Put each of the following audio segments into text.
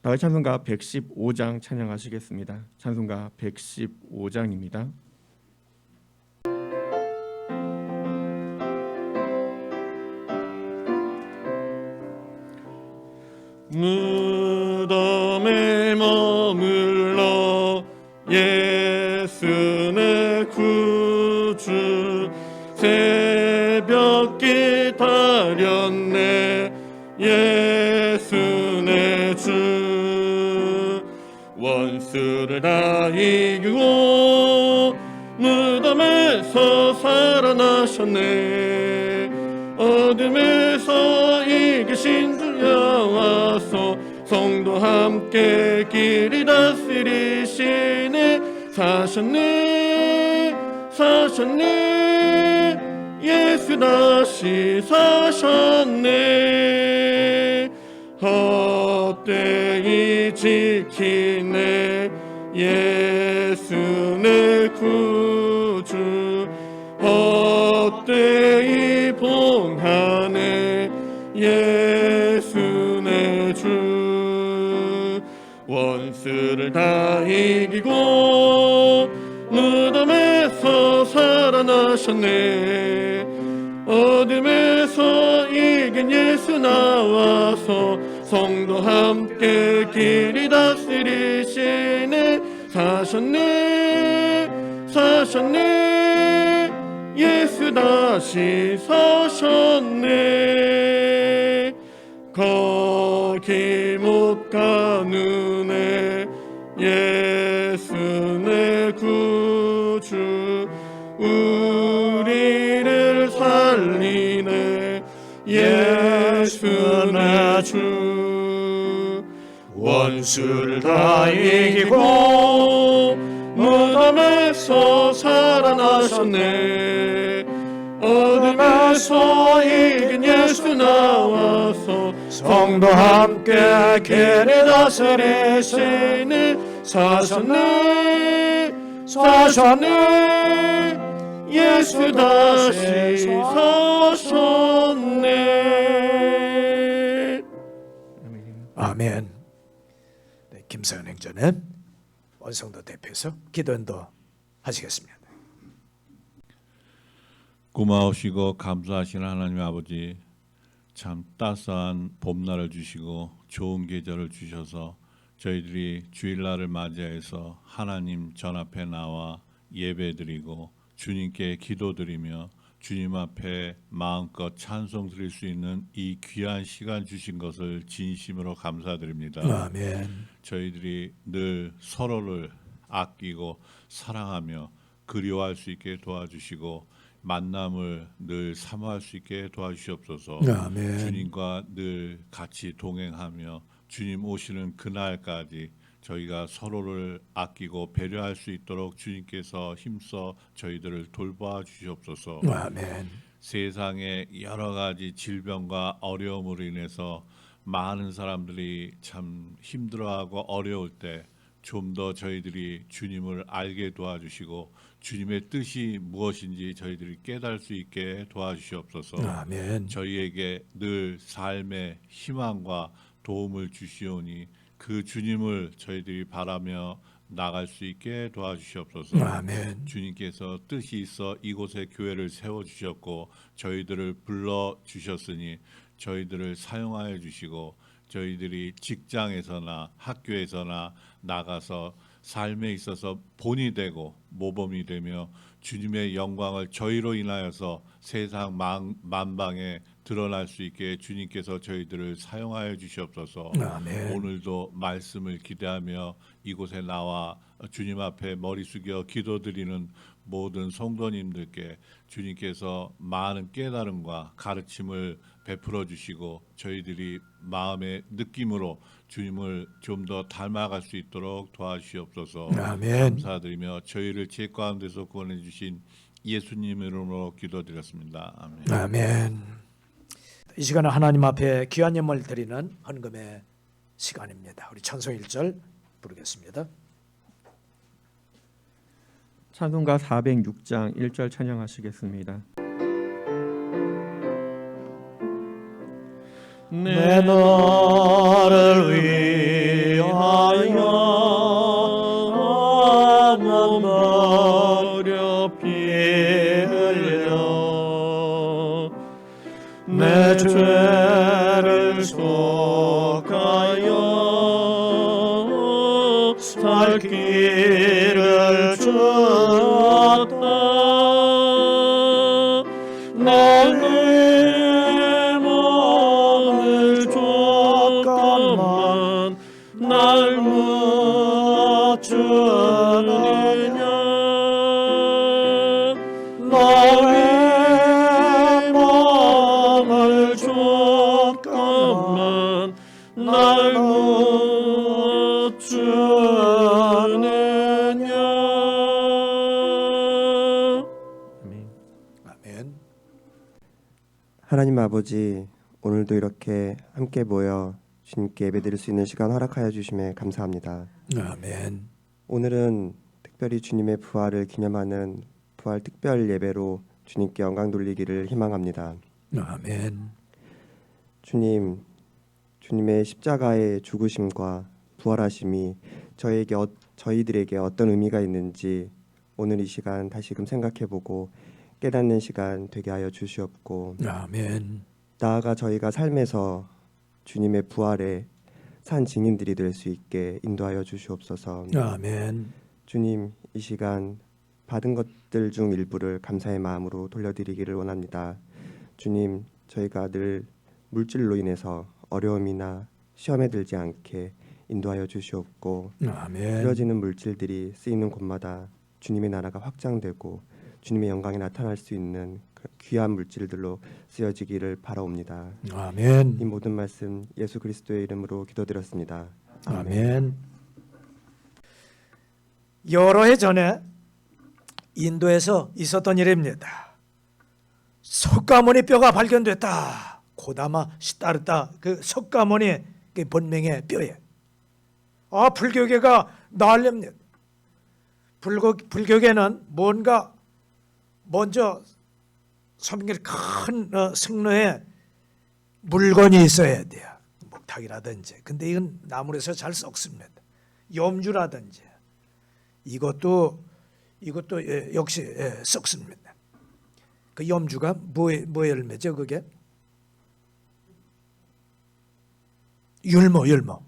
다윗 찬송가 115장 찬양하시겠습니다. 찬송가 115장입니다. 무덤에 머물러 예수 내 구주 새벽 기다렸네 예수 내 주 원수를 다 이기고 무덤에서 살아나셨네 어둠에서 이기신 주 여호와서 성도 함께 길이 다스리시네 사셨네 예수 다시 사셨네 헛되이 지키네 예수 내 구주 헛되이 봉하네 예수 내 주 원수를 다 이기고 무덤에서 살아나셨네 어둠에서 이긴 예수 나와서 성도 함께 길이 다스리시네 사셨네 예수 다시 사셨네 거기 못 가누네 예수 내 구주 우리를 살리네 예수 내 주 원수를 다 이기고 무덤에서 살아나셨네 어둠에서 이긴 예수 나와서 성도 함께 길을 다스리시네 사셨네 예수 다시 사셨네. 아멘. 네, 김서연 행전은 원성도 대표에서 기도인도 하시겠습니다. 고마우시고 감사하시는 하나님 아버지, 참 따스한 봄날을 주시고 좋은 계절을 주셔서 저희들이 주일날을 맞이해서 하나님 전 앞에 나와 예배드리고 주님께 기도드리며 주님 앞에 마음껏 찬송 드릴 수 있는 이 귀한 시간 주신 것을 진심으로 감사드립니다. 아멘. 저희들이 늘 서로를 아끼고 사랑하며 그리워할 수 있게 도와주시고 만남을 늘 사모할 수 있게 도와주시옵소서. 아멘. 주님과 늘 같이 동행하며 주님 오시는 그날까지 저희가 서로를 아끼고 배려할 수 있도록 주님께서 힘써 저희들을 돌봐 주시옵소서. 아멘. 세상의 여러 가지 질병과 어려움으로 인해서 많은 사람들이 참 힘들어하고 어려울 때 좀 더 저희들이 주님을 알게 도와주시고 주님의 뜻이 무엇인지 저희들이 깨달을 수 있게 도와주시옵소서. 아멘. 저희에게 늘 삶의 희망과 도움을 주시오니 그 주님을 저희들이 바라며 나갈 수 있게 도와주시옵소서. 아멘. 주님께서 뜻이 있어 이곳에 교회를 세워주셨고 저희들을 불러주셨으니 저희들을 사용하여 주시고 저희들이 직장에서나 학교에서나 나가서 삶에 있어서 본이 되고 모범이 되며 주님의 영광을 저희로 인하여서 세상 만방에 드러날 수 있게 주님께서 저희들을 사용하여 주시옵소서. 아멘. 오늘도 말씀을 기대하며 이곳에 나와 주님 앞에 머리 숙여 기도드리는 모든 성도님들께 주님께서 많은 깨달음과 가르침을 베풀어 주시고 저희들이 마음의 느낌으로 주님을 좀 더 닮아갈 수 있도록 도와주시옵소서. 아멘. 감사드리며 저희를 죄 가운데서 구원해 주신 예수님 이름으로 기도드렸습니다. 아멘. 아멘. 이 시간은 하나님 앞에 귀한 예물 드리는 헌금의 시간입니다. 우리 찬송 1절 부르겠습니다. 찬송가 406장 1절 찬양하시겠습니다. 내 너를 내 죄를 속하여 살 길을 주었다. 나의 몸을 줬건만 날 묻주느냐. 나의 몸을 줬건만 날 묻주느냐. 아멘. 하나님 아버지, 오늘도 이렇게 함께 모여 주님께 예배드릴 수 있는 시간 허락하여 주심에 감사합니다. 아멘. 오늘은 특별히 주님의 부활을 기념하는 부활 특별 예배로 주님께 영광 돌리기를 희망합니다. 아멘. 주님, 주님의 십자가의 죽으심과 부활하심이 저희들에게 어떤 의미가 있는지 오늘 이 시간 다시금 생각해보고 깨닫는 시간 되게 하여 주시옵고, 아멘. 나아가 저희가 삶에서 주님의 부활에 산 증인들이 될 수 있게 인도하여 주시옵소서. 아멘. 주님, 이 시간 받은 것들 중 일부를 감사의 마음으로 돌려드리기를 원합니다. 주님, 저희가 늘 물질로 인해서 어려움이나 시험에 들지 않게 인도하여 주시옵고, 아멘. 흐려지는 물질들이 쓰이는 곳마다 주님의 나라가 확장되고 주님의 영광이 나타날 수 있는 귀한 물질들로 쓰여지기를 바라옵니다. 아멘. 이 모든 말씀 예수 그리스도의 이름으로 기도드렸습니다. 아멘. 여러 해 전에 인도에서 있었던 일입니다. 석가모니 뼈가 발견됐다. 고다마 시타르타 그 석가모니 그 본명의 뼈에 불교계가 난립니다. 불교계는 뭔가 먼저 섬길 큰 승려의 물건이 있어야 돼요. 목탁이라든지. 근데 이건 나무에서 잘 썩습니다. 염주라든지 이것도 역시 썩습니다. 그 염주가 뭐의 열매죠? 그게 율모인가?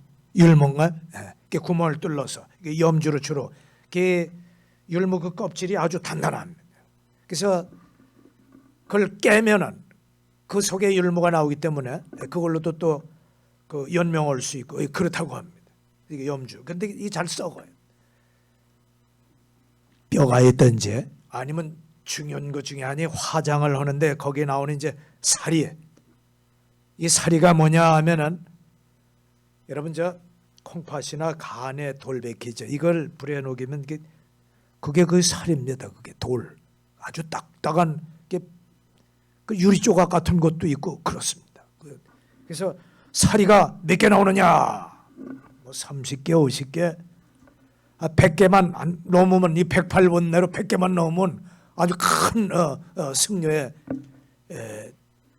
그 구멍을 뚫러서 염주로 주로 그 율무 그 껍질이 아주 단단합니다. 그래서 그걸 깨면은 그 속에 율무가 나오기 때문에 그걸로도 또 그 연명할 수 있고 그렇다고 합니다. 이게 염주. 근데 이게 잘 썩어요. 뼈가 있든지 아니면 중요한 것 중에 아니 화장을 하는데 거기에 나오는 이제 사리. 이 사리가 뭐냐 하면은 여러분 저 콩팥이나 간에 돌백이죠. 이걸 불에 녹이면 그게 그 살입니다. 그게 돌. 아주 딱딱한 게 그 유리 조각 같은 것도 있고 그렇습니다. 그래서 사리가 몇 개 나오느냐? 뭐 30개, 50개, 100개만 안 넘으면 이 108번 내로 100개만 넘으면 아주 큰 승려의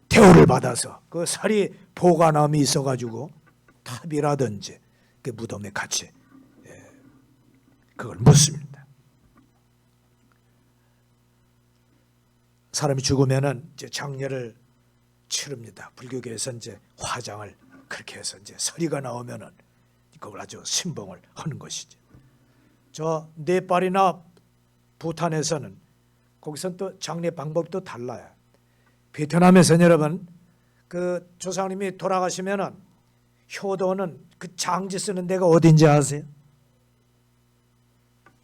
대우를 받아서 그 사리 보관함이 있어가지고 탑이라든지 그 무덤에 같이 그걸 묻습니다. 사람이 죽으면은 이제 장례를 치릅니다. 불교계에서 이제 화장을 그렇게 해서 이제 서리가 나오면은 그걸 아주 신봉을 하는 것이죠. 저 네팔이나 부탄에서는 거기선 또 장례 방법도 달라요. 베트남에서는 여러분 그 조상님이 돌아가시면은 효도는 그 장지 쓰는 데가 어딘지 아세요?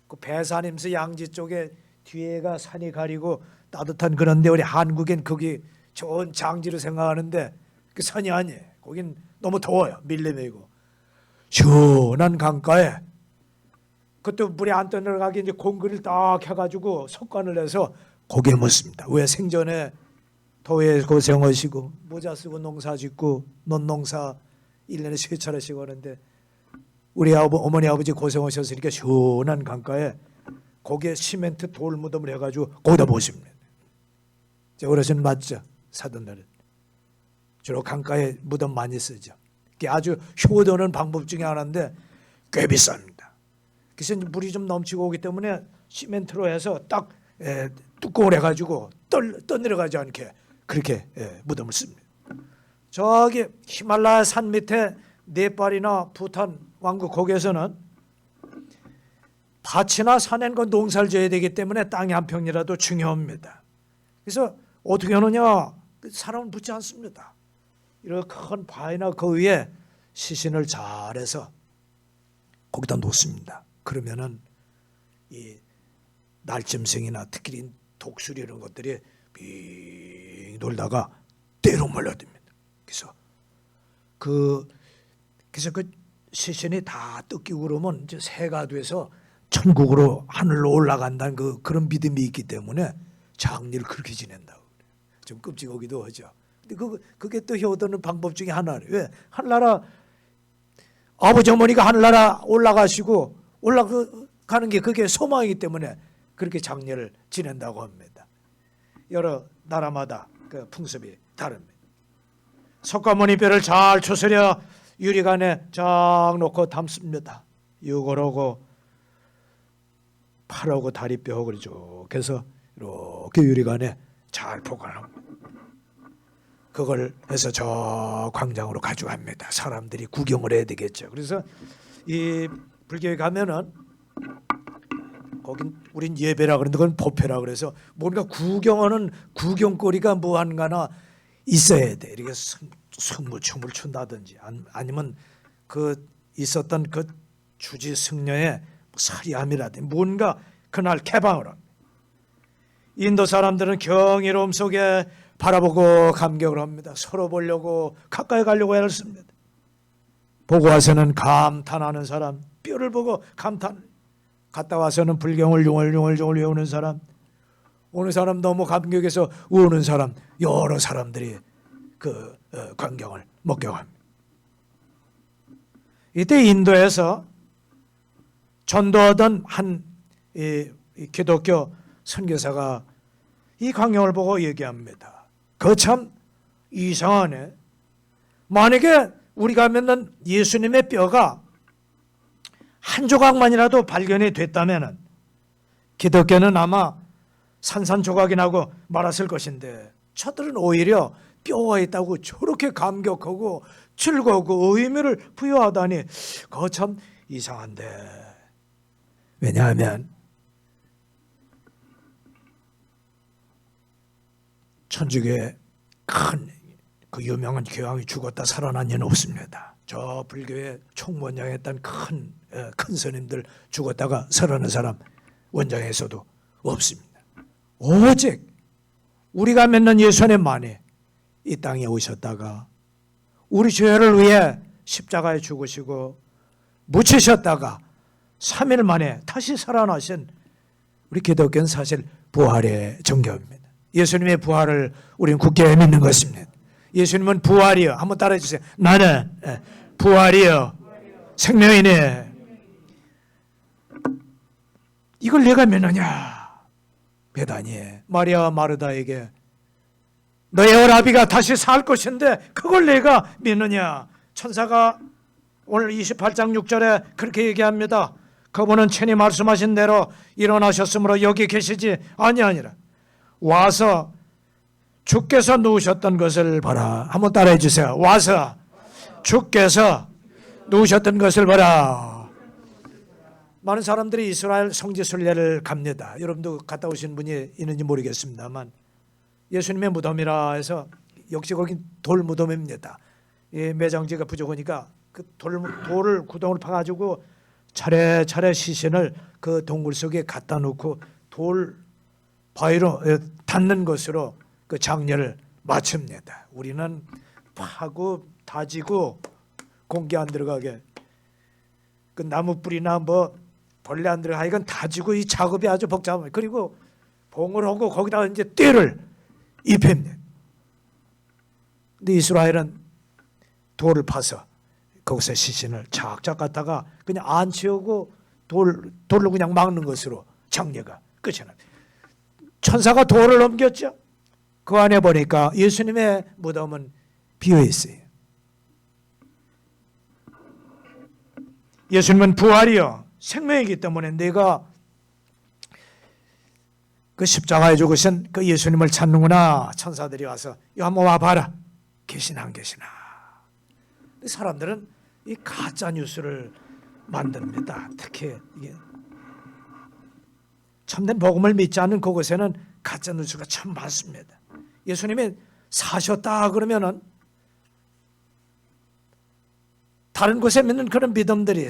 그 배산임서 양지 쪽에 뒤에가 산이 가리고 따뜻한 그런데 우리 한국엔 거기 좋은 장지로 생각하는데 그 산이 아니에요. 거긴 너무 더워요. 밀림이고 시원한 강가에 그것도 물에 안 떠내려가게 이제 공구를 딱 해가지고 석관을 해서 거기에 묻습니다. 왜 생전에 더위에 고생하시고 모자 쓰고 농사 짓고 논농사 1년에 3차례씩 하는데 우리 어머니 아버지 고생하셨으니까 시원한 강가에 거기에 시멘트 돌 무덤을 해가지고 거기다 보십니다. 어르신 맞죠? 사돈들은 주로 강가에 무덤 많이 쓰죠. 그게 아주 효도는 방법 중에 하나인데 꽤 비쌉니다. 그래서 물이 좀 넘치고 오기 때문에 시멘트로 해서 딱 뚜껑을 해가지고 떠내려가지 않게 그렇게 무덤을 씁니다. 저기 히말라야 산 밑에 네팔이나 부탄 왕국 거기에서는 밭이나 산엔 그 농사를 지어야 되기 때문에 땅이 한 평이라도 중요합니다. 그래서 어떻게 하느냐? 사람을 묻지 않습니다. 이렇게 큰 바위나 그 위에 시신을 잘해서 거기다 놓습니다. 그러면은 이 날짐승이나 특히 독수리 이런 것들이 빙 돌다가 때로 몰려듭니다. 그래서 그 시신이 다 뜯기고 그러면 이제 새가 돼서 천국으로 하늘로 올라간다는 그런 믿음이 있기 때문에 장례를 그렇게 지낸다고. 좀 끔찍하기도 하죠. 근데 그게 또 효도는 방법 중에 하나예요. 왜? 하늘나라 아버지 어머니가 하늘나라 올라가시고 올라가는 게 그게 소망이기 때문에 그렇게 장례를 지낸다고 합니다. 여러 나라마다 그 풍습이 다릅니다. 석가모니뼈를 잘 추스려 유리관에 쫙 놓고 담습니다. 유골하고 팔하고 다리뼈하고 쭉 해서 이렇게 유리관에 잘 보관합니다. 그걸 해서 저 광장으로 가져갑니다. 사람들이 구경을 해야 되겠죠. 그래서 이 불교에 가면은 거긴 우린 예배라 그러는데 그건 법회라 그래서 뭔가 구경하는 구경거리가 무한가나 있어야 돼. 이렇게 승무춤을 춘다든지 아니면 그 있었던 그 주지 승려의 사리함이라든지 뭔가 그날 개방을 합니다. 인도 사람들은 경이로움 속에 바라보고 감격을 합니다. 서로 보려고 가까이 가려고 애를 씁니다. 보고 와서는 감탄하는 사람, 뼈를 보고 감탄. 갔다 와서는 불경을 중얼중얼 외우는 사람, 오는 사람 너무 감격해서 우는 사람, 여러 사람들이 그 광경을 목격합니다. 이때 인도에서 전도하던 한 기독교 선교사가 이 광경을 보고 얘기합니다. 그 참 이상하네. 만약에 우리가 믿는 예수님의 뼈가 한 조각만이라도 발견이 됐다면 기독교는 아마 산산조각이 나고 말았을 것인데 저들은 오히려 뼈가 있다고 저렇게 감격하고 즐거우고 의미를 부여하다니 그거 참 이상한데. 왜냐하면 천주교의 큰 그 유명한 교황이 죽었다 살아난 이는 없습니다. 저 불교의 총원장했던 큰 스님들 죽었다가 살아난 사람 원장에서도 없습니다. 오직 우리가 믿는 예수님만이 이 땅에 오셨다가 우리 죄를 위해 십자가에 죽으시고 묻히셨다가 3일 만에 다시 살아나신 우리 기독교는 사실 부활의 종교입니다. 예수님의 부활을 우리는 굳게 믿는 것입니다. 예수님은 부활이요. 한번 따라해 주세요. 나는 부활이요. 생명이네. 이걸 내가 믿느냐? 베다니에 마리아 마르다에게 너의 오라비가 다시 살 것인데 그걸 내가 믿느냐? 천사가 오늘 28장 6절에 그렇게 얘기합니다. 그분은 친히 말씀하신 대로 일어나셨으므로 여기 계시지 아니하니라. 와서 주께서 누우셨던 것을 봐라. 한번 따라해 주세요. 와서 주께서 누우셨던 것을 봐라. 많은 사람들이 이스라엘 성지순례를 갑니다. 여러분도 갔다 오신 분이 있는지 모르겠습니다만 예수님의 무덤이라 해서 역시 거긴 돌 무덤입니다. 매장지가 부족하니까 그 돌을 구덩을 파가지고 차례차례 시신을 그 동굴 속에 갖다 놓고 돌 바위로 닿는 것으로 그 장례를 마칩니다. 우리는 파고 다지고 공기 안 들어가게 그 나무 뿌리나 뭐 벌레 안 들어가 이건 다지고 이 작업이 아주 복잡합니다. 그리고 봉을 하고 거기다가 이제 띠를 입힙니다. 근데 이스라엘은 돌을 파서 거기서 시신을 착착 갖다가 그냥 안 치우고 돌로 그냥 막는 것으로 장례가 끝이 납니다. 천사가 돌을 넘겼죠. 그 안에 보니까 예수님의 무덤은 비어 있어요. 예수님은 부활이요 생명이기 때문에 내가 그 십자가에 죽으신 그 예수님을 찾는구나. 천사들이 와서 이거 한번 와봐라. 계시나 안 계시나. 사람들은 이 가짜 뉴스를 만듭니다. 특히 이게 참된 복음을 믿지 않는 그곳에는 가짜 뉴스가 참 많습니다. 예수님이 사셨다 그러면은 다른 곳에 믿는 그런 믿음들이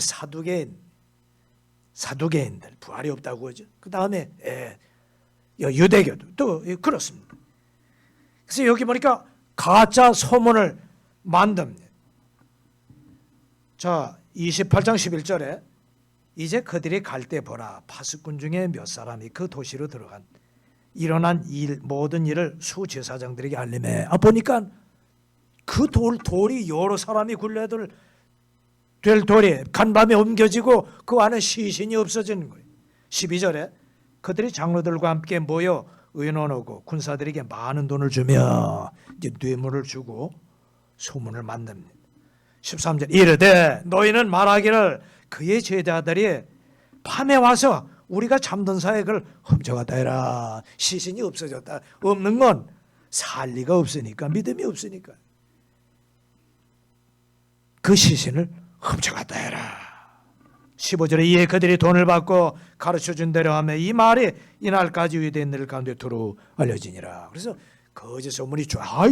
사두개인들 부활이 없다고 하죠. 그 다음에 유대교도 또 그렇습니다. 그래서 여기 보니까 가짜 소문을 만듭니다. 자, 28장 11절에 이제 그들이 갈 때 보라 파수꾼 중에 몇 사람이 그 도시로 들어간 일어난 모든 일을 수제사장들에게 알림해. 보니까 그 돌이 여러 사람이 굴려야 될 돌이 간밤에 옮겨지고 그 안에 시신이 없어지는 거예요. 12절에 그들이 장로들과 함께 모여 의논하고 군사들에게 많은 돈을 주며 이제 뇌물을 주고 소문을 만듭니다. 13절 이르되 너희는 말하기를 그의 제자들이 밤에 와서 우리가 잠든 사역을 훔쳐갔다 해라. 시신이 없어졌다. 없는 건 살 리가 없으니까, 믿음이 없으니까 그 시신을 훔쳐갔다 해라. 15절에 이에 그들이 돈을 받고 가르쳐준 대로 하며 이 말이 이날까지 유대인들 가운데 두루 알려지니라. 그래서 거짓 소문이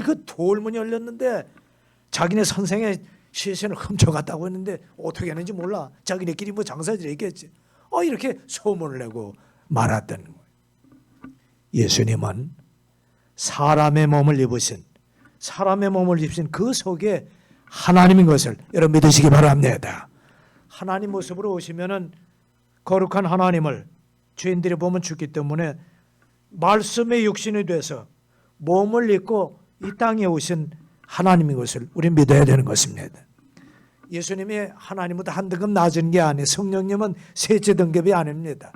그 돌문이 열렸는데 자기네 선생의 시신을 훔쳐갔다고 했는데 어떻게 했는지 몰라. 자기네끼리 뭐 장사질 했겠지. 이렇게 소문을 내고 말았던 거예요. 예수님은 사람의 몸을 입으신 그 속에 하나님인 것을 여러분 믿으시기 바랍니다. 하나님 모습으로 오시면은 거룩한 하나님을 죄인들이 보면 죽기 때문에 말씀의 육신이 돼서 몸을 입고 이 땅에 오신 하나님인 것을 우리 믿어야 되는 것입니다. 예수님이 하나님보다 한 등급 낮은 게 아니에요. 성령님은 셋째 등급이 아닙니다.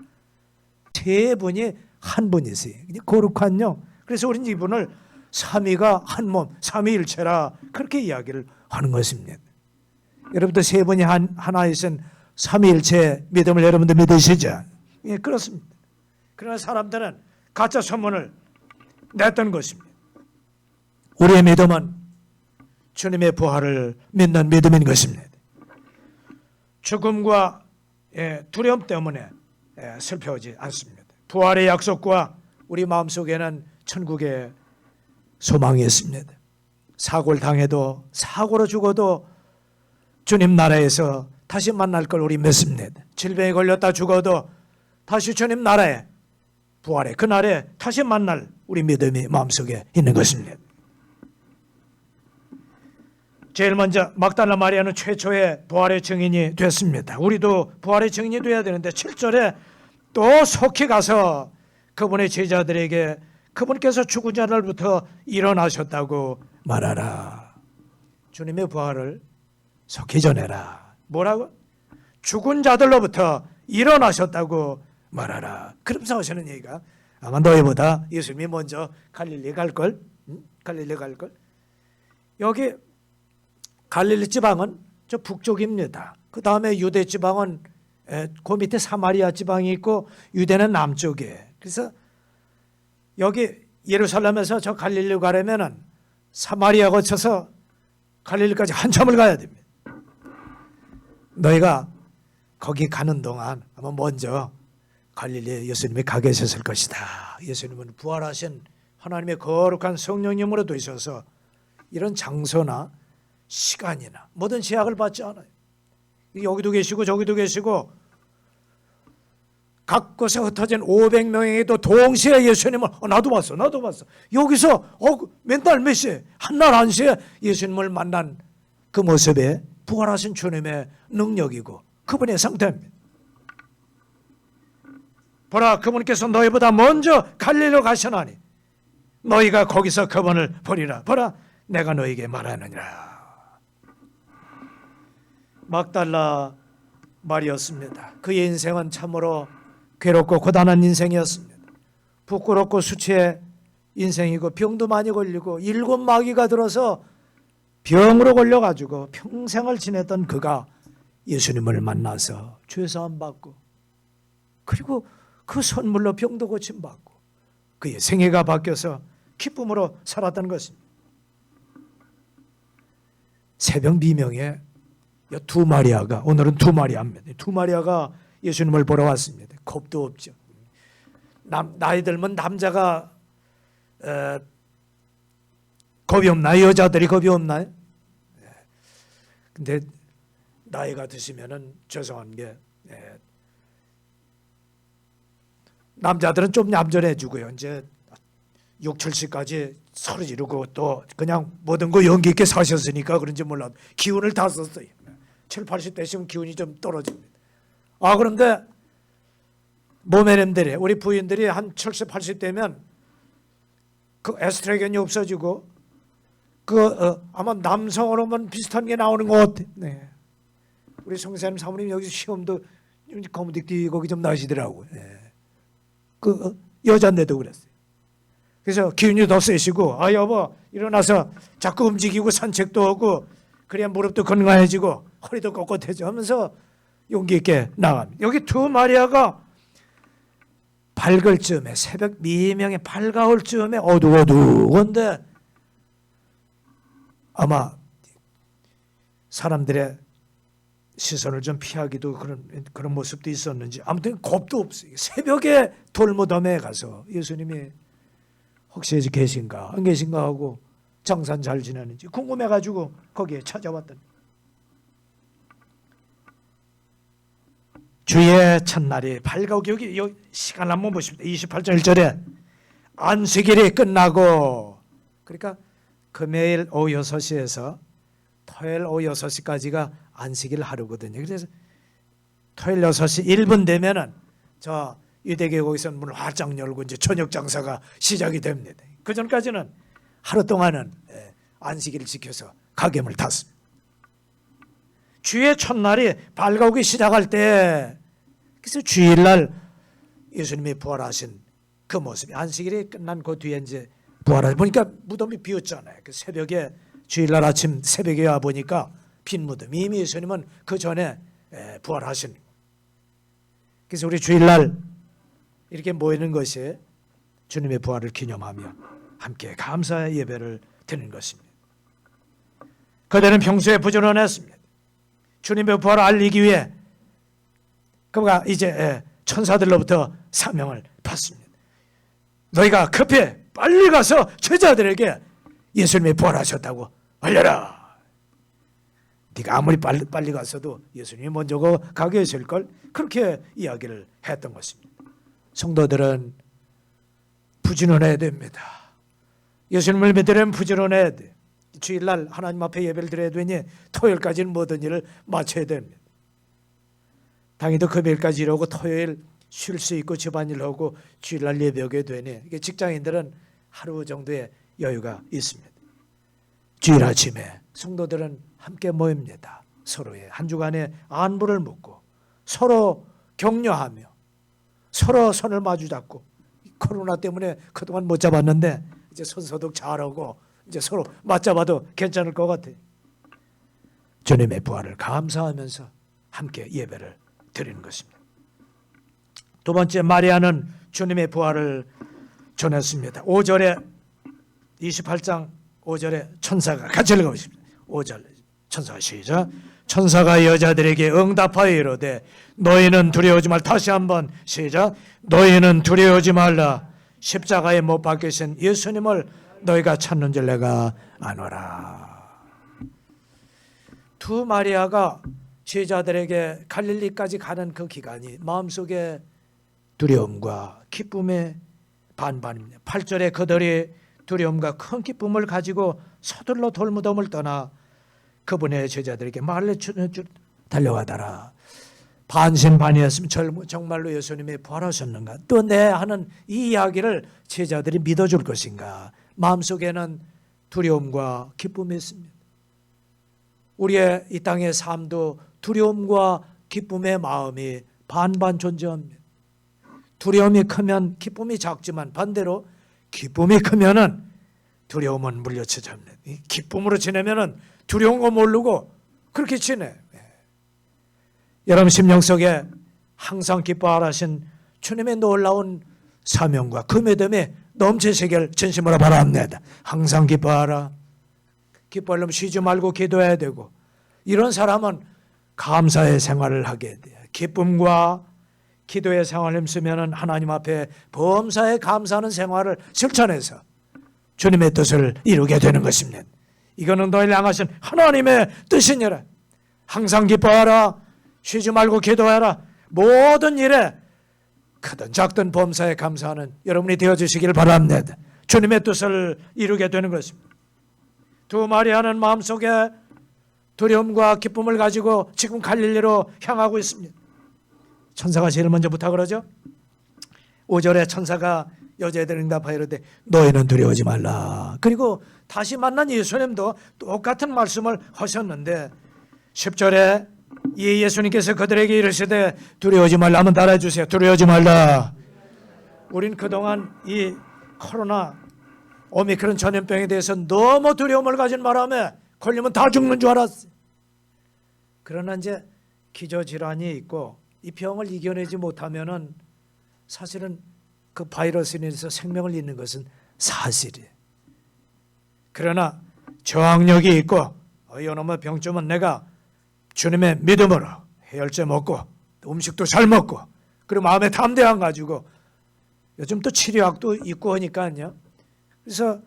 세 분이 한 분이세요. 거룩한요. 그래서 우리는 이분을 삼위가 한 몸, 삼위일체라 그렇게 이야기를 하는 것입니다. 여러분들 세 분이 하나이신 삼위일체 믿음을 여러분들 믿으시죠? 예, 그렇습니다. 그러나 사람들은 가짜 소문을 냈던 것입니다. 우리의 믿음은 주님의 부활을 믿는 믿음인 것입니다. 죽음과 두려움 때문에 슬퍼하지 않습니다. 부활의 약속과 우리 마음속에는 천국의 소망이 있습니다. 사고를 당해도 사고로 죽어도 주님 나라에서 다시 만날 걸 우리 믿습니다. 질병에 걸렸다 죽어도 다시 주님 나라에 부활의 그날에 다시 만날 우리 믿음이 마음속에 있는 것입니다. 제일 먼저 막달라 마리아는 최초의 부활의 증인이 됐습니다. 우리도 부활의 증인이 돼야 되는데 7절에 또 속히 가서 그분의 제자들에게 그분께서 죽은 자들부터 일어나셨다고 말하라. 주님의 부활을 속히 전해라. 뭐라고? 죽은 자들로부터 일어나셨다고 말하라. 그러면서 하시는 얘기가 아마 너희보다 예수님이 먼저 갈릴리 갈걸? 갈릴리 갈걸? 여기 갈릴리 지방은 저 북쪽입니다. 그 다음에 유대 지방은 그 밑에 사마리아 지방이 있고 유대는 남쪽에. 그래서 여기 예루살렘에서 저 갈릴리 가려면은 사마리아 거쳐서 갈릴리까지 한참을 가야 됩니다. 너희가 거기 가는 동안 아마 먼저 갈릴리에 예수님이 가 계셨을 것이다. 예수님은 부활하신 하나님의 거룩한 성령님으로 되셔서 이런 장소나 시간이나 모든 제약을 받지 않아요. 여기도 계시고 저기도 계시고 각 곳에 흩어진 500명에게도 동시에 예수님을 나도 봤어 여기서 맨날 몇 시에 한날 1시에 예수님을 만난 그 모습에 부활하신 주님의 능력이고 그분의 상태입니다. 보라 그분께서 너희보다 먼저 갈릴리로 가시나니 너희가 거기서 그분을 보리라. 보라 내가 너희에게 말하느니라. 막달라 마리였습니다. 그의 인생은 참으로 괴롭고 고단한 인생이었습니다. 부끄럽고 수치의 인생이고 병도 많이 걸리고 7 마귀가 들어서 병으로 걸려가지고 평생을 지냈던 그가 예수님을 만나서 죄사함 받고 그리고 그 선물로 병도 고침받고 그의 생애가 바뀌어서 기쁨으로 살았던 것입니다. 새벽 미명에 두 마리아가, 오늘은 두 마리아입니다. 두 마리아가 예수님을 보러 왔습니다. 겁도 없죠. 나이 들면 남자가 겁이 없나요? 여자들이 겁이 없나요? 근데 나이가 드시면은 죄송한 게 남자들은 좀 얌전해지고요. 이제 6, 70까지 서로 지르고 또 그냥 모든 거 용기 있게 사셨으니까 그런지 몰라도 기운을 다 썼어요. 7, 80대시면 기운이 좀 떨어집니다. 그런데 모매님들이, 우리 부인들이 한 70, 80대면 그 에스트로겐이 없어지고 아마 남성 호르몬 비슷한 게 나오는 것 같아. 네. 우리 성사님 사모님 여기서 시험도 거무딕디 거기 좀 나시더라고요. 네. 여자인데도 그랬어요. 그래서 기운이 더 세시고 여보 일어나서 자꾸 움직이고 산책도 하고 그래야 무릎도 건강해지고 허리도 꼿꼿해져 하면서 용기 있게 나갑니다. 여기 두 마리아가 밝을 즈음에 새벽 미명에 밝아올 즈음에 어두워두건데 아마 사람들의 시선을 좀 피하기도 그런 모습도 있었는지 아무튼 겁도 없어요. 새벽에 돌무덤에 가서 예수님이 혹시 계신가 안 계신가 하고 정산 잘 지내는지 궁금해가지고 거기에 찾아왔더니 주의 첫날이 밝아오고 여기 시간 한번 보십니다. 28절 1절에 안식일이 끝나고 그러니까 금요일 오후 6시에서 토요일 오후 6시까지가 안식일 하루거든요. 그래서 토요일 6시 1분 되면은 저 유대계곡에서 문을 활짝 열고 이제 저녁 장사가 시작이 됩니다. 그 전까지는 하루 동안은 안식일을 지켜서 가겜을 탔습니다. 주의 첫날이 밝아오기 시작할 때 그래서 주일날 예수님이 부활하신 그 모습이 안식일이 끝난 그 뒤에 이제 부활하신 보니까 무덤이 비었잖아요. 그 새벽에 주일날 아침 새벽에 와 보니까 빈 무덤. 이미 예수님은 그 전에 부활하신. 그래서 우리 주일날 이렇게 모이는 것이 주님의 부활을 기념하며 함께 감사의 예배를 드리는 것입니다. 그들은 평소에 부지런했습니다. 주님의 부활을 알리기 위해 그가 이제 천사들로부터 사명을 받습니다. 너희가 급히 빨리 가서 제자들에게 예수님이 부활하셨다고 알려라. 네가 아무리 빨리 갔어도 예수님이 먼저 가 계실걸 그렇게 이야기를 했던 것입니다. 성도들은 부지런해야 됩니다. 예수님을 믿으려면 부지런해야 돼. 주일날 하나님 앞에 예배를 드려야 되니 토요일까지는 모든 일을 마쳐야 됩니다. 당일도 금요일까지 일하고 토요일 쉴 수 있고 집안일 하고 주일날 예배하게 되니 이게 직장인들은 하루 정도의 여유가 있습니다. 주일 아침에 성도들은 함께 모입니다. 서로의 한 주간의 안부를 묻고 서로 격려하며 서로 손을 마주잡고 코로나 때문에 그동안 못 잡았는데 이제 손소독 잘하고 이제 서로 맞잡아도 괜찮을 것 같아요. 주님의 부활을 감사하면서 함께 예배를 드리는 것입니다. 두 번째 마리아는 주님의 부활을 전했습니다. 5절에 28장 5절에 천사가 같이 읽어보십니다. 5절 천사가 시작. 천사가 여자들에게 응답하여 이르되 너희는 두려워하지 말라. 다시 한번 시작. 너희는 두려워하지 말라. 십자가에 못 박히신 예수님을 너희가 찾는 줄 내가 아노라. 두 마리아가 제자들에게 갈릴리까지 가는 그 기간이 마음속에 두려움과 기쁨의 반반입니다. 8절에 그들이 두려움과 큰 기쁨을 가지고 서둘러 돌무덤을 떠나 그분의 제자들에게 말을 달려가더라. 반신반의했으면 정말로 예수님이 부활하셨는가 또 내 하는 이 이야기를 제자들이 믿어줄 것인가. 마음속에는 두려움과 기쁨이 있습니다. 우리의 이 땅의 삶도 두려움과 기쁨의 마음이 반반 존재합니다. 두려움이 크면 기쁨이 작지만 반대로 기쁨이 크면은 두려움은 물려쳐 잡니다. 기쁨으로 지내면은 두려운 거 모르고 그렇게 지내. 여러분 심령 속에 항상 기뻐하라신 주님의 놀라운 사명과 그 믿음에 넘치시길 진심으로 바랍니다. 항상 기뻐하라. 기뻐하려면 쉬지 말고 기도해야 되고, 이런 사람은 감사의 생활을 하게 돼요. 기쁨과 기도의 생활을 쓰면은 하나님 앞에 범사에 감사하는 생활을 실천해서 주님의 뜻을 이루게 되는 것입니다. 이거는 너희를 향하신 하나님의 뜻이니라. 항상 기뻐하라. 쉬지 말고 기도하라. 모든 일에 크든 작든 범사에 감사하는 여러분이 되어주시길 바랍니다. 주님의 뜻을 이루게 되는 것입니다. 두 마리아는 마음속에 두려움과 기쁨을 가지고 지금 갈릴리로 향하고 있습니다. 천사가 제일 먼저 부탁을 하죠. 5절에 천사가 여자애들을 응답하여 이르되 너희는 두려워하지 말라. 그리고 다시 만난 예수님도 똑같은 말씀을 하셨는데 10절에 이 예수님께서 그들에게 이르시되 두려워하지 말라. 한번 따라해 주세요. 두려워하지 말라. 우린 그동안 이 코로나 오미크론 전염병에 대해서 너무 두려움을 가진 바람에 걸리면 다 죽는 줄 알았어요. 그러나 이제 기저질환이 있고 이 병을 이겨내지 못하면은 사실은 그 바이러스에 인해서 생명을 잃는 것은 사실이에요. 그러나 저항력이 있고 이놈의 병쯤은 내가 주님의 믿음으로 해열제 먹고 음식도 잘 먹고 그리고 마음의 담대함 가지고 요즘 또 치료약도 있고 하니까요. 그래서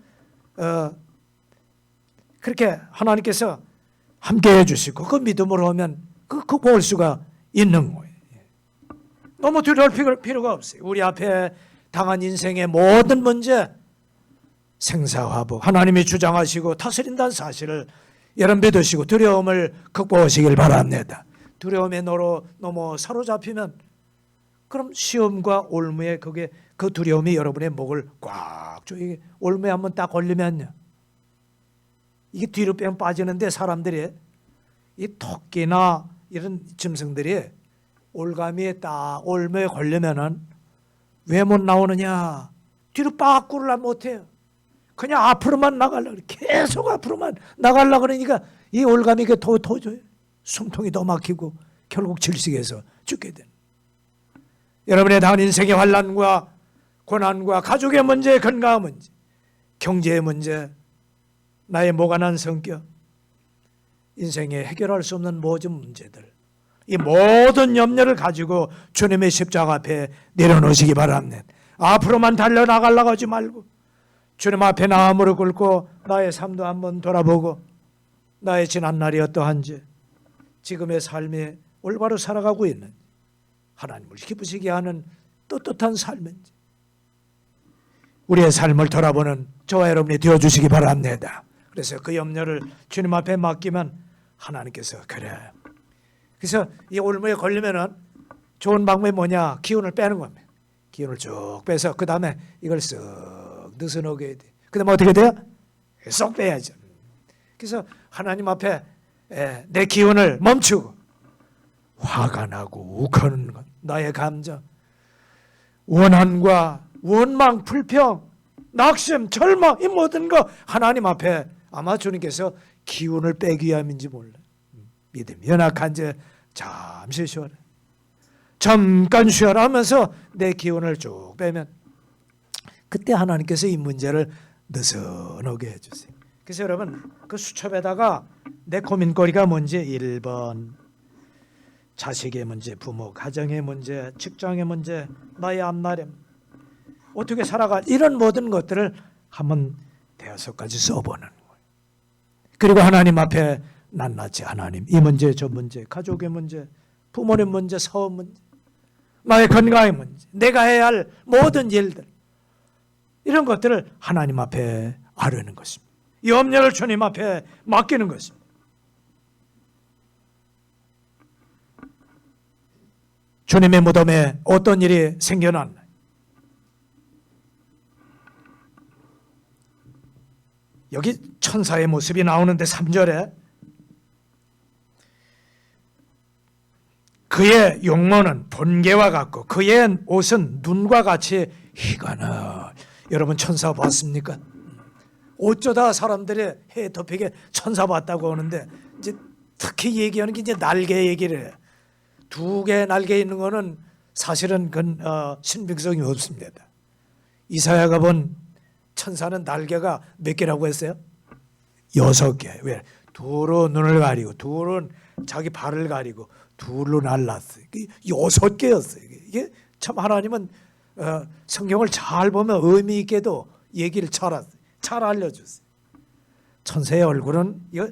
그렇게 하나님께서 함께 해주시고 그 믿음으로 하면 극복할 수가 있는 거예요. 너무 두려울 필요가 없어요. 우리 앞에 당한 인생의 모든 문제 생사화복 하나님이 주장하시고 다스린다는 사실을 여러분 믿으시고 두려움을 극복하시길 바랍니다. 두려움에 너무 사로잡히면 그럼 시험과 올무에 그 두려움이 여러분의 목을 꽉 조이게 올무에 한번 딱 걸리면요. 이게 뒤로 빼면 빠지는데 사람들이 이 토끼나 이런 짐승들이 올가미에 딱 올무에 걸리면은 왜 못 나오느냐? 뒤로 빠꾸를 못해요. 그냥 앞으로만 나가려고 계속 앞으로만 나가려고 그러니까 이 올가미가 더 줘요. 숨통이 더 막히고 결국 질식해서 죽게 되는. 여러분의 당한 인생의 환난과 고난과 가족의 문제, 건강의 문제, 경제의 문제, 나의 모관한 성격, 인생에 해결할 수 없는 모든 문제들, 이 모든 염려를 가지고 주님의 십자가 앞에 내려놓으시기 바랍니다. 앞으로만 달려나가려고 하지 말고 주님 앞에 나와 무릎 꿇고 나의 삶도 한번 돌아보고 나의 지난날이 어떠한지 지금의 삶이 올바로 살아가고 있는지 하나님을 기쁘시게 하는 떳떳한 삶인지 우리의 삶을 돌아보는 저와 여러분이 되어주시기 바랍니다. 그래서 그 염려를 주님 앞에 맡기면 하나님께서 그래. 그래서 이 올무에 걸리면은 좋은 방법이 뭐냐? 기운을 빼는 겁니다. 기운을 쭉 빼서 그 다음에 이걸 쓱 느슨하게 돼. 그 다음에 어떻게 돼요? 쏙 빼야죠. 그래서 하나님 앞에 내 기운을 멈추고 화가 나고 욱하는 것, 나의 감정, 원한과 원망, 불평, 낙심, 절망 이 모든 거 하나님 앞에 아마 주님께서 기운을 빼기 위함인지 몰라. 믿음이 연약한 자 잠시 쉬어라. 잠깐 쉬어라 하면서 내 기운을 쭉 빼면 그때 하나님께서 이 문제를 느슨하게 해주세요. 그래서 여러분 그 수첩에다가 내 고민거리가 뭔지 1번 자식의 문제, 부모, 가정의 문제, 직장의 문제, 나의 앞날에 어떻게 살아가 이런 모든 것들을 한번 5가지 써보는 거예요. 그리고 하나님 앞에 낱낱이 하나님 이 문제 저 문제 가족의 문제 부모님 문제 사업 문제 나의 건강의 문제 내가 해야 할 모든 일들 이런 것들을 하나님 앞에 아뢰는 것입니다. 염려를 주님 앞에 맡기는 것입니다. 주님의 무덤에 어떤 일이 생겨났나 여기 천사의 모습이 나오는데 3절에 그의 용모는 번개와 같고 그의 옷은 눈과 같이 희가나. 여러분 천사 봤습니까? 어쩌다 사람들이 해 덮이게 천사 봤다고 하는데 이제 특히 얘기하는 게 이제 날개 얘기를 해요. 2개의 날개 있는 거는 사실은 그건 신빙성이 없습니다. 이사야가 본 천사는 날개가 몇 개라고 했어요? 6개. 왜? 둘은 눈을 가리고, 둘은 자기 발을 가리고, 둘로 날랐어요. 6개였어요. 이게 참 하나님은 성경을 잘 보면 의미 있게도 얘기를 잘 알려줬어요. 천사의 얼굴은 이거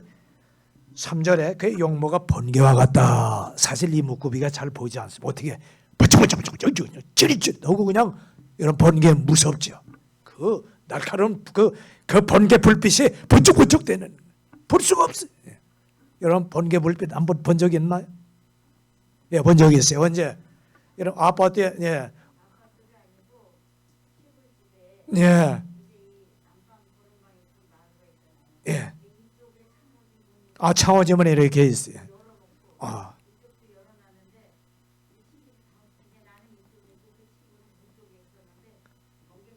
3절에 그 용모가 번개와 같다. 사실 이 묵구비가 잘 보이지 않습니다. 어떻게 찌릿찌릿하고 그냥 이런 번개 무섭죠. 그 날카로운 그 번개 불빛이 번쩍번쩍 되는 볼 수가 없어요. 여러분 번개 불빛 한번 본 적 있나요? 예, 본 적이 있어요. 언제? 여러분 아파트에 예. 예. 예. 아, 창호지문에 이렇게 있어요. 아.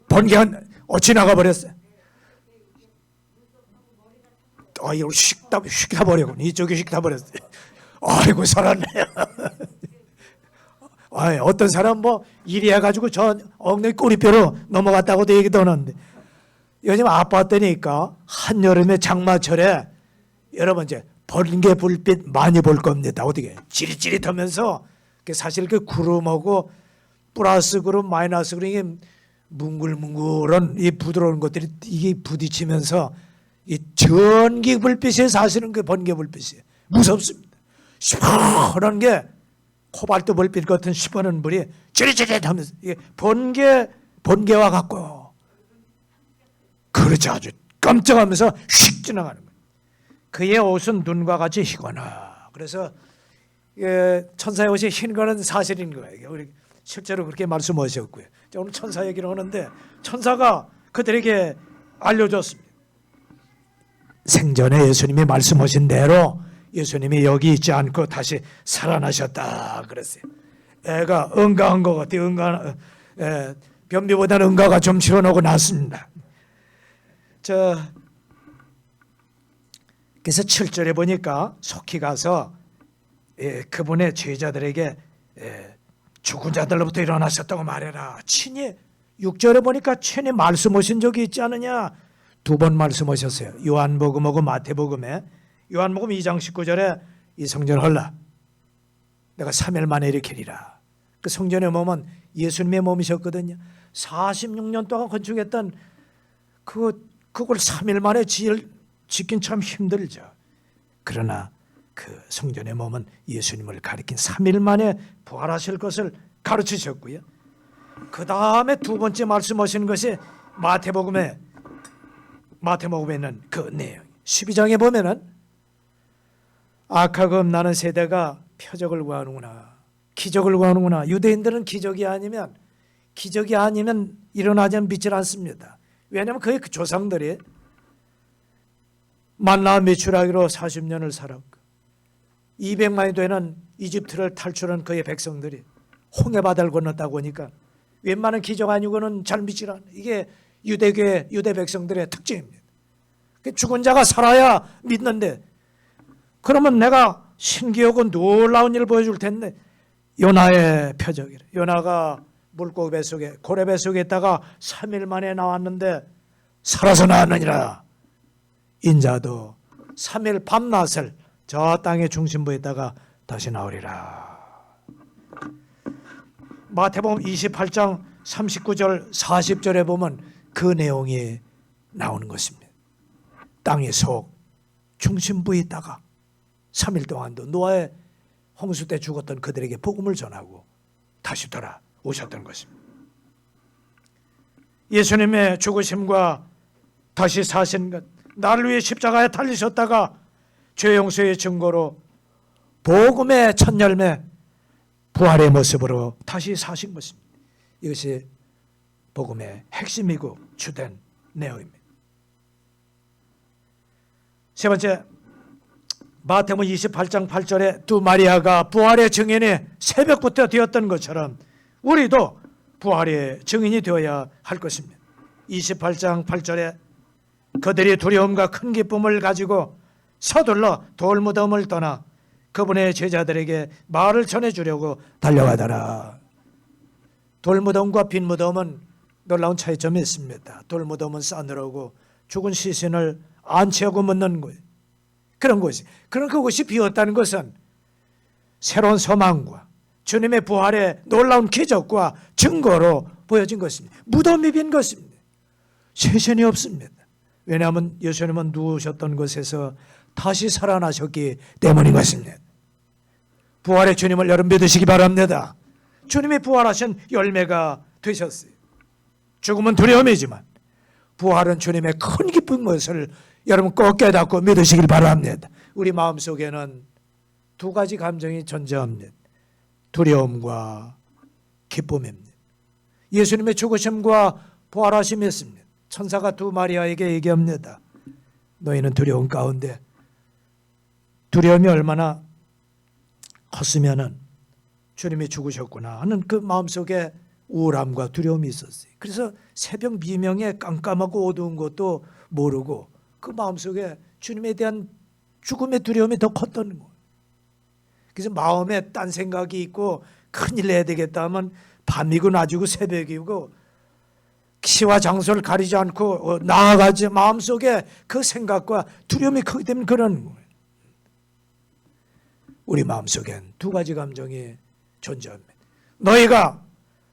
번개가 지나가 버렸어요. 아, 이거 휙 타버리고 이쪽이 휙 타버렸어요. 아이고 살았네요. 아, 어떤 사람 뭐 일이 해가지고 저 엉덩이 꼬리뼈로 넘어갔다고도 얘기도 하는데 요즘 아파트니까 한여름에 장마철에 여러분 이제 번개 불빛 많이 볼 겁니다. 어떻게 찌릿찌릿하면서 사실 그 구름하고 플러스 구름 마이너스 구름 이게 뭉글뭉글한 이 부드러운 것들이 이게 부딪히면서 이 전기 불빛이 사실은 그 번개 불빛이 무섭습니다. 시원한 게 코발트 불빛 같은 시원한 불이 찌릿찌릿하면서 이게 번개와 같고 그렇죠. 아주 깜짝하면서 휙 지나가는 거예요. 그의 옷은 눈과 같이 희거나. 그래서 천사의 옷이 흰 거는 사실인 거예요. 우리 실제로 그렇게 말씀하셨고요. 오늘 천사 얘기를 하는데 천사가 그들에게 알려줬습니다. 생전에 예수님이 말씀하신 대로 예수님이 여기 있지 않고 다시 살아나셨다 그랬어요. 애가 응가한 것 같아요. 변비보다는 응가가 좀 시원하고 낫습니다. 그래서 7절에 보니까 속히 가서 그분의 제자들에게 죽은 자들로부터 일어나셨다고 말해라. 친히 6절에 보니까 친히 말씀하신 적이 있지 않느냐. 2번 말씀하셨어요. 요한복음하고 마태복음에. 요한복음 2장 19절에 이 성전을 헐라 내가 3일 만에 일으키리라. 그 성전의 몸은 예수님의 몸이셨거든요. 46년 동안 건축했던 그걸 3일 만에 짓긴 참 힘들죠. 그러나 그 성전의 몸은 예수님을 가리킨 3일 만에 부활하실 것을 가르치셨고요. 그 다음에 두 번째 말씀하신 것이 마태복음에 있는 그 내용. 12장에 보면은 악하고 음란한 세대가 표적을 구하는구나, 기적을 구하는구나. 유대인들은 기적이 아니면 일어나지 믿질 않습니다. 왜냐하면 그의 그 조상들이 만나 메추라기로 40년을 살았고 200만이 되는 이집트를 탈출한 그의 백성들이 홍해바다를 건넜다고 하니까 웬만한 기적 아니고는 잘 믿질 않아요. 이게 유대교회 유대 백성들의 특징입니다. 죽은 자가 살아야 믿는데 그러면 내가 신기하고 놀라운 일을 보여줄 텐데 요나의 표적이래. 요나가 물고기 뱃속에 고래 뱃속에 있다가 3일 만에 나왔는데 살아서 나왔느니라. 인자도 3일 밤낮을 저 땅의 중심부에 있다가 다시 나오리라. 마태복음 28장 39절 40절에 보면 그 내용이 나오는 것입니다. 땅의 속 중심부에 있다가 3일 동안도 노아의 홍수 때 죽었던 그들에게 복음을 전하고 다시 돌아오셨던 것입니다. 예수님의 죽으심과 다시 사신 것, 나를 위해 십자가에 달리셨다가 죄 용서의 증거로 복음의 첫 열매 부활의 모습으로 다시 사신 것입니다. 이것이 복음의 핵심이고 주된 내용입니다. 세 번째, 마태복음 28장 8절에 두 마리아가 부활의 증인이 새벽부터 되었던 것처럼 우리도 부활의 증인이 되어야 할 것입니다. 28장 8절에 그들이 두려움과 큰 기쁨을 가지고 서둘러 돌무덤을 떠나 그분의 제자들에게 말을 전해주려고 달려가더라. 돌무덤과 빈무덤은 놀라운 차이점이 있습니다. 돌무덤은 싸늘하고 죽은 시신을 안 채우고 묻는 거예요. 그런 것이. 그런 그것이 비었다는 것은 새로운 소망과 주님의 부활의 놀라운 기적과 증거로 보여진 것입니다. 무덤이 빈 것입니다. 세션이 없습니다. 왜냐하면 예수님은 누우셨던 곳에서 다시 살아나셨기 때문인 것입니다. 부활의 주님을 여러분 믿으시기 바랍니다. 주님이 부활하신 열매가 되셨어요. 죽음은 두려움이지만 부활은 주님의 큰 기쁜 것을 여러분 꼭 깨닫고 믿으시길 바랍니다. 우리 마음속에는 두 가지 감정이 존재합니다. 두려움과 기쁨입니다. 예수님의 죽으심과 부활하심이 있습니다. 천사가 두 마리아에게 얘기합니다. 너희는 두려움 가운데, 두려움이 얼마나 컸으면은 주님이 죽으셨구나 하는 그 마음속에 우울함과 두려움이 있었어요. 그래서 새벽 미명에 깜깜하고 어두운 것도 모르고 그 마음속에 주님에 대한 죽음의 두려움이 더 컸던 거예요. 그래서 마음에 딴 생각이 있고 큰일 내야 되겠다 하면 밤이고 낮이고 새벽이고 시와 장소를 가리지 않고 나아가지 마음속에 그 생각과 두려움이 크기 때문에 그런 거예요. 우리 마음속엔 두 가지 감정이 존재합니다. 너희가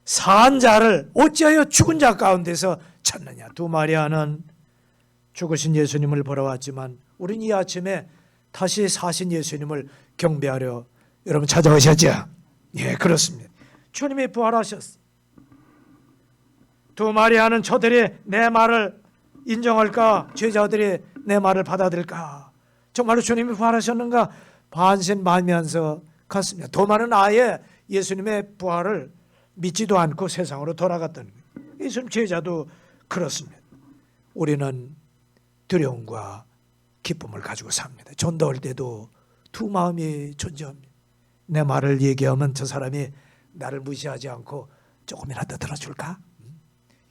산 자를 어찌하여 죽은 자 가운데서 찾느냐. 두 마리아는 죽으신 예수님을 보러 왔지만 우린 이 아침에 다시 사신 예수님을 경배하려 여러분 찾아오셨죠? 예, 그렇습니다. 주님이 부활하셨어요. 두 마리아는 저들이 내 말을 인정할까? 제자들이 내 말을 받아들일까? 정말로 주님이 부활하셨는가? 반신반의하면서 갔습니다. 도마는 아예 예수님의 부활을 믿지도 않고 세상으로 돌아갔던 거예요. 예수님 제자도 그렇습니다. 우리는 두려움과 기쁨을 가지고 삽니다. 전도할 때도 두 마음이 존재합니다. 내 말을 얘기하면 저 사람이 나를 무시하지 않고 조금이라도 들어줄까?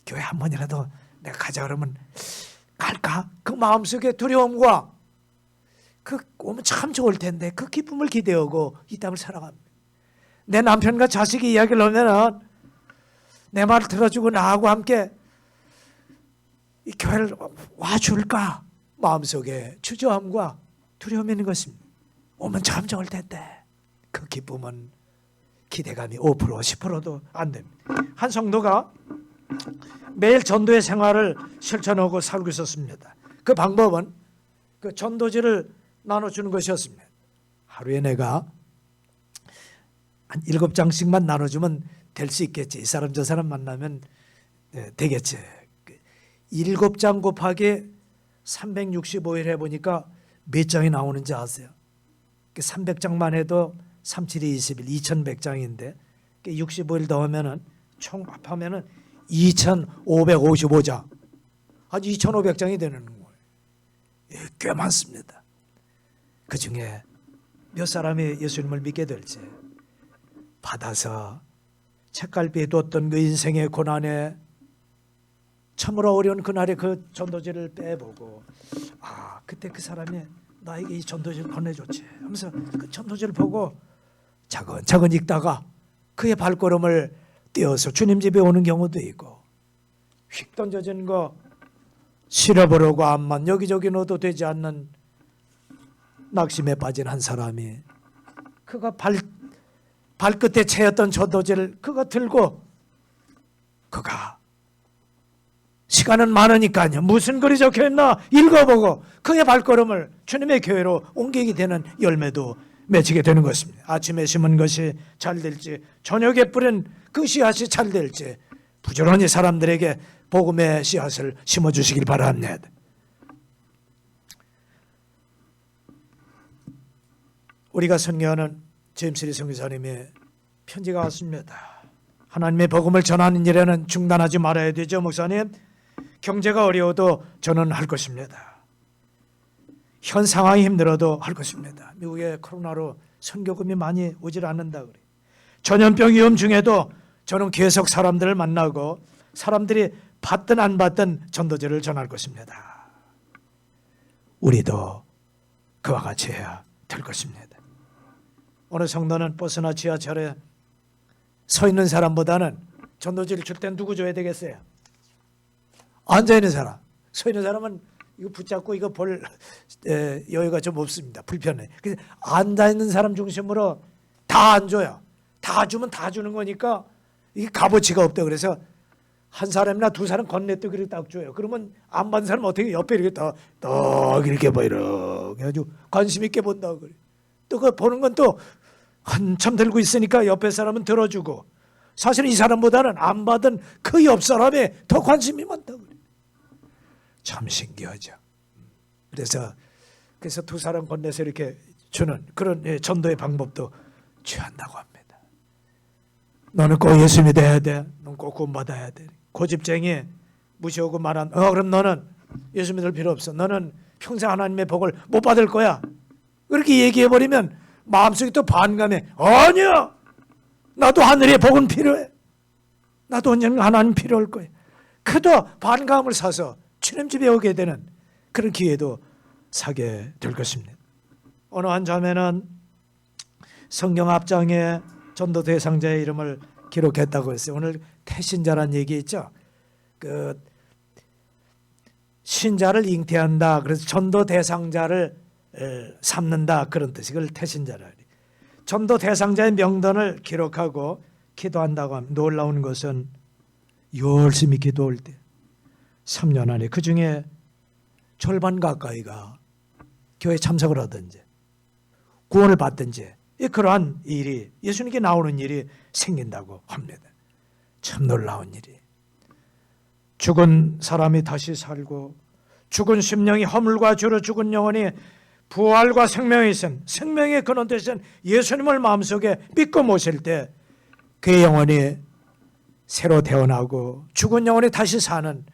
교회 한 번이라도 내가 가자 그러면 갈까? 그 마음속에 두려움과 그 오면 참 좋을 텐데 그 기쁨을 기대하고 이 땅을 살아갑니다. 내 남편과 자식이 이야기를 하면은 내 말을 들어주고 나하고 함께 이 교회를 와줄까? 마음속에 주저함과 두려움이 있는 것입니다. 오면 참 좋을 텐데 그 기쁨은 기대감이 5% 10%도 안 됩니다. 한 성도가 매일 전도의 생활을 실천하고 살고 있었습니다. 그 방법은 그 전도지를 나눠주는 것이었습니다. 하루에 내가 한 7장씩만 나눠주면 될 수 있겠지. 이 사람 저 사람 만나면 되겠지. 7장 곱하기 365일 해보니까 몇 장이 나오는지 아세요? 300장만 해도 37이 20일 2100장인데 65일 더하면은 총 합하면은 2555장 아주 2500장이 되는 거예요. 꽤 많습니다. 그 중에 몇 사람이 예수님을 믿게 될지 받아서 책갈피에 뒀던 그 인생의 고난에 참으로 어려운 그날의 그 전도지를 빼보고 그때 그 사람이 나에게 이 전도지를 건네줬지 하면서 그 전도지를 보고 차근차근 읽다가 그의 발걸음을 띄어서 주님 집에 오는 경우도 있고 휙 던져진 거 실어버리고 암만 여기저기 넣어도 되지 않는 낙심에 빠진 한 사람이 그가 발끝에 채였던 전도지를 그가 들고 그가 시간은 많으니까요. 무슨 글이 적혀있나 읽어보고 그의 발걸음을 주님의 교회로 옮기게 되는 열매도 맺히게 되는 것입니다. 아침에 심은 것이 잘 될지 저녁에 뿌린 그 씨앗이 잘 될지 부지런히 사람들에게 복음의 씨앗을 심어주시길 바랍니다. 우리가 선교하는 제임스 선교사님의 편지가 왔습니다. 하나님의 복음을 전하는 일에는 중단하지 말아야 되죠. 목사님, 경제가 어려워도 저는 할 것입니다. 현 상황이 힘들어도 할 것입니다. 미국의 코로나로 선교금이 많이 오질 않는다 그래요. 전염병 위험 중에도 저는 계속 사람들을 만나고 사람들이 받든 안 받든 전도제를 전할 것입니다. 우리도 그와 같이 해야 될 것입니다. 어느 성도는 버스나 지하철에 서 있는 사람보다는 전도지를 줄 땐 누구 줘야 되겠어요? 앉아있는 사람. 서 있는 사람은 이거 붙잡고 이거 볼 여유가 좀 없습니다. 불편해. 그래서 앉아 있는 사람 중심으로 다 안 줘요. 다 주면 다 주는 거니까 이게 값어치가 없다. 그래서 한 사람이나 두 사람 건네도 그렇게 딱 줘요. 그러면 안 받는 사람 어떻게 옆에 이렇게 딱 이렇게 봐 이렇게 아주 관심 있게 본다 그래. 또 그 보는 건 또 한참 들고 있으니까 옆에 사람은 들어주고 사실 이 사람보다는 안 받은 그 옆 사람에 더 관심이 많다 그래. 참 신기하죠. 그래서 두 사람 건네서 이렇게 주는 그런 전도의 방법도 취한다고 합니다. 너는 꼭 예수 믿어야 돼. 너는 꼭 구원받아야 돼. 고집쟁이 무시하고 말한 그럼 너는 예수 믿을 필요 없어. 너는 평생 하나님의 복을 못 받을 거야. 그렇게 얘기해버리면 마음속에 또 반감해. 아니야. 나도 하늘의 복은 필요해. 나도 언젠가 하나님 필요할 거야. 그도 반감을 사서 주님집에 오게 되는 그런 기회도 사게 될 것입니다. 어느 한 자매는 성경 앞장에 전도 대상자의 이름을 기록했다고 했어요. 오늘 태신자란 얘기 있죠. 그 신자를 잉태한다. 그래서 전도 대상자를 삼는다. 그런 뜻이 그걸 태신자라. 전도 대상자의 명단을 기록하고 기도한다고 하면 놀라운 것은 열심히 기도할 때 3년 안에 그 중에 절반 가까이가 교회 참석을 하든지 구원을 받든지 그러한 일이 예수님께 나오는 일이 생긴다고 합니다. 참 놀라운 일이. 죽은 사람이 다시 살고 죽은 심령이 허물과 죄로 죽은 영혼이 부활과 생명이 있은 생명의 근원 되신 예수님을 마음속에 믿고 모실 때 그의 영혼이 새로 태어나고 죽은 영혼이 다시 사는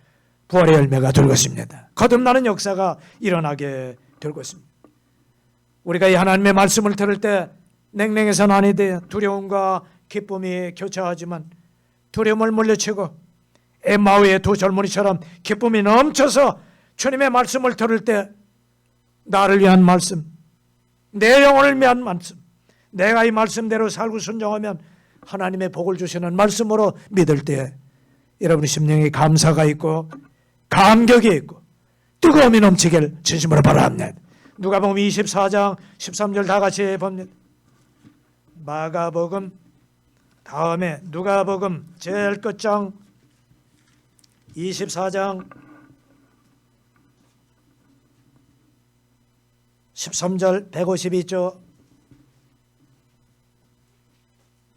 부활의 열매가 될 것입니다. 거듭나는 역사가 일어나게 될 것입니다. 우리가 이 하나님의 말씀을 들을 때 냉랭해서는 아니 돼. 두려움과 기쁨이 교차하지만 두려움을 물리치고 엠마오의 두 젊은이처럼 기쁨이 넘쳐서 주님의 말씀을 들을 때 나를 위한 말씀, 내 영혼을 위한 말씀, 내가 이 말씀대로 살고 순종하면 하나님의 복을 주시는 말씀으로 믿을 때 여러분의 심령에 감사가 있고 감격이 있고 뜨거움이 넘치길 진심으로 바랍니다. 누가복음 24장 13절 다 같이 봅니다. 마가복음 다음에 누가복음 제일 끝장 24장 13절 152조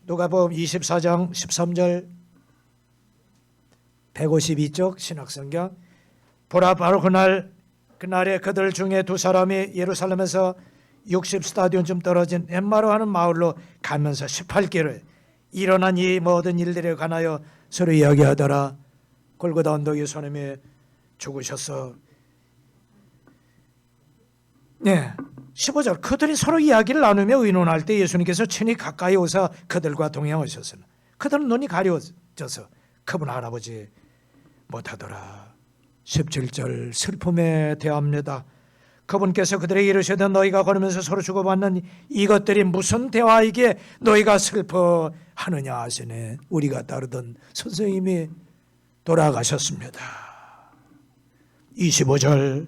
누가복음 24장 13절 152쪽 신학성경 보라 바로 그날에 그들 중에 두 사람이 예루살렘에서 60스타디온쯤 떨어진 엠마로 하는 마을로 가면서 18길을 일어난 이 모든 일들에 관하여 서로 이야기하더라. 골고다 언덕에 예수님이 죽으셨어. 네, 15절 그들이 서로 이야기를 나누며 의논할 때 예수님께서 친히 가까이 오사 그들과 동행하셨으나 그들은 눈이 가려져서 그분 할아버지 못하더라. 17절 슬픔에 대합니다. 그분께서 그들에게 이르시되 너희가 걸으면서 서로 주고받는 이것들이 무슨 대화이기에 너희가 슬퍼하느냐 하시네. 우리가 따르던 선생님이 돌아가셨습니다. 25절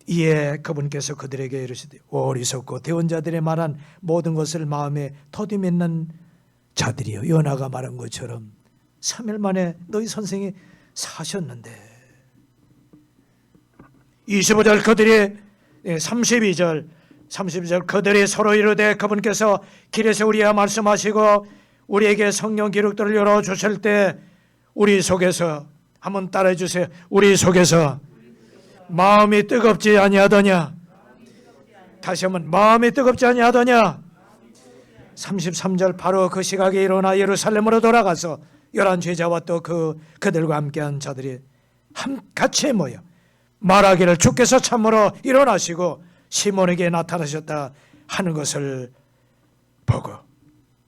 이에 그분께서 그들에게 이르시되 어리석고 대언자들의 말한 모든 것을 마음에 더디맺는 자들이여 요나가 말한 것처럼 3일 만에 너희 선생이 사셨는데 25절 그들이 32절 그들이 서로 이르되 그분께서 길에서 우리와 말씀하시고 우리에게 성경 기록들을 열어주실 때 우리 속에서 한번 따라해 주세요. 우리 속에서 마음이 뜨겁지 아니하더냐. 다시 한번 마음이 뜨겁지 아니하더냐. 33절 바로 그 시각에 일어나 예루살렘으로 돌아가서 11제자와 또 그들과 함께한 자들이 같이 모여 말하기를 주께서 참으로 일어나시고 시몬에게 나타나셨다 하는 것을 보고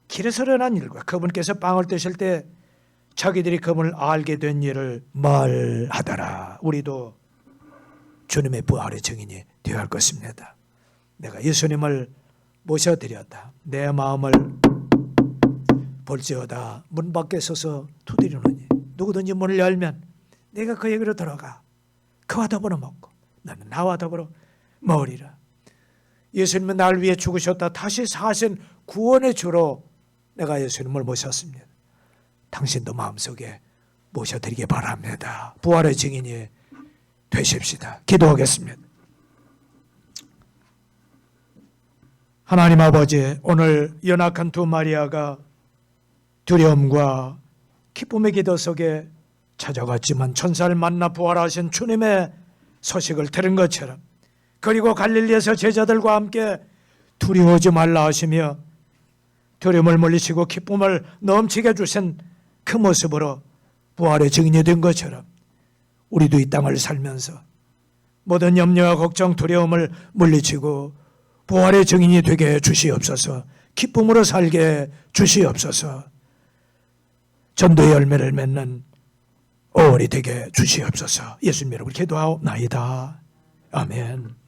길에서 일어난 일과 그분께서 빵을 드실 때 자기들이 그분을 알게 된 일을 말하더라. 우리도 주님의 부활의 증인이 되어야 할 것입니다. 내가 예수님을 모셔드렸다. 내 마음을 볼지어다 문 밖에 서서 두드리노니 누구든지 문을 열면 내가 그에게로 들어가 그와 더불어 먹고 너는 나와 더불어 먹으리라. 예수님은 날 위해 죽으셨다 다시 사신 구원의 주로 내가 예수님을 모셨습니다. 당신도 마음속에 모셔드리기 바랍니다. 부활의 증인이 되십시다. 기도하겠습니다. 하나님 아버지, 오늘 연약한 두 마리아가 두려움과 기쁨의 기도 속에 찾아갔지만 천사를 만나 부활하신 주님의 소식을 들은 것처럼, 그리고 갈릴리에서 제자들과 함께 두려워하지 말라 하시며 두려움을 물리치고 기쁨을 넘치게 주신 그 모습으로 부활의 증인이 된 것처럼 우리도 이 땅을 살면서 모든 염려와 걱정, 두려움을 물리치고 부활의 증인이 되게 주시옵소서. 기쁨으로 살게 주시옵소서. 전도의 열매를 맺는 5월이 되게 주시옵소서. 예수님 이름으로 기도하옵나이다. 아멘.